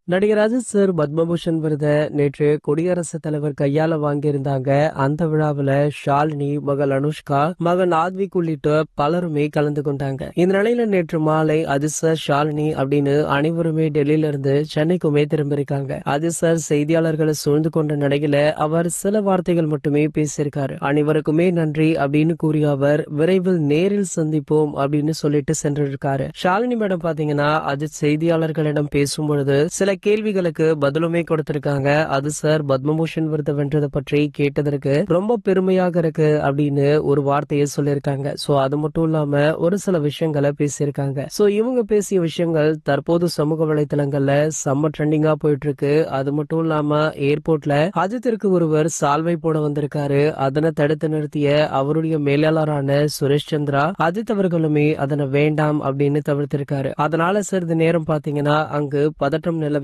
நடிகர் அஜித் சார் பத்மபூஷன் விருதை நேற்று குடியரசுத் தலைவர் கையால வாங்கியிருந்தாங்க. அந்த விழாவுல ஷாலினி, மகள் அனுஷ்கா, மகன் ஆத்விக் உள்ளிட்ட பலருமே கலந்து கொண்டாங்க. இந்த நிலையில நேற்று மாலை அஜித் சார், ஷாலினி அப்படின்னு அனைவருமே டெல்லியில இருந்து சென்னைக்குமே திரும்பியிருக்காங்க. அஜித் சார் செய்தியாளர்களை சூழ்ந்து கொண்ட நிலையில அவர் சில வார்த்தைகள் மட்டுமே பேசியிருக்காரு. அனைவருக்குமே நன்றி அப்படின்னு கூறிய அவர் விரைவில் நேரில் சந்திப்போம் அப்படின்னு சொல்லிட்டு சென்றிருக்காரு. ஷாலினி மேடம் பாத்தீங்கன்னா அஜித் செய்தியாளர்களிடம் பேசும்பொழுது சில கேள்விகளுக்கு பதிலுமே கொடுத்திருக்காங்க. அது சார் பத்மபூஷன் விருது வென்றதை பற்றி கேட்டதற்கு ரொம்ப பெருமையாக இருக்கு அப்படின்னு ஒரு வார்த்தையை சொல்லியிருக்காங்க. சோ அது மட்டும் இல்லாம ஒரு சில விஷயங்களை பேசியிருக்காங்க. சோ இவங்க பேசிய விஷயங்கள் தற்போது சமூக வலைதளங்கள்ல செம்ம ட்ரெண்டிங்கா போயிட்டு இருக்கு. அது மட்டும் இல்லாம ஏர்போர்ட்ல அஜித்திற்கு ஒருவர் சால்வை போட வந்திருக்காரு. அதனை தடுத்து நிறுத்திய அவருடைய மேலாளரான சுரேஷ் சந்திரா அஜித் அவர்களுமே அதனை வேண்டாம் அப்படின்னு தவிர்த்திருக்காரு. அதனால சிறிது நேரம் பாத்தீங்கன்னா அங்கு பதற்றம் நிலவியது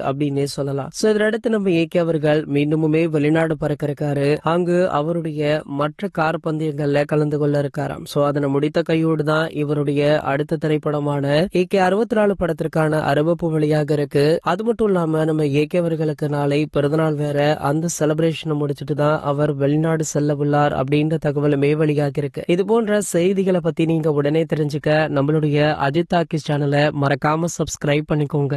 அப்படின்னே சொல்லலாம். சோ இதனடுத்து நம்ம ஏகே அவர்கள் மீண்டுமே வெளிநாடு பறக்க இருக்காரு. அங்கு அவருடைய மற்ற கார் பந்தயங்கள்ல கலந்து கொள்ள இருக்காராம். சோ அதனை முடித்த கையோடு தான் இவருடைய அடுத்த திரைப்படமான ஏகே 64 படத்திற்கான அறிவிப்பு வெளியாக இருக்கு. அது மட்டும் இல்லாம நம்ம ஏகே அவர்களுக்கு நாளை பிறந்தநாள் வேற. அந்த செலிப்ரேஷனை முடிச்சிட்டு தான் அவர் வெளிநாடு செல்ல உள்ளார் அப்படின்ற தகவலுமே வெளியாகி இருக்கு. இது போன்ற செய்திகளை பத்தி நீங்க உடனே தெரிஞ்சுக்க நம்மளுடைய அஜித் டாக்கீஸ் சேனலை மறக்காம சப்ஸ்கிரைப் பண்ணிக்கோங்க.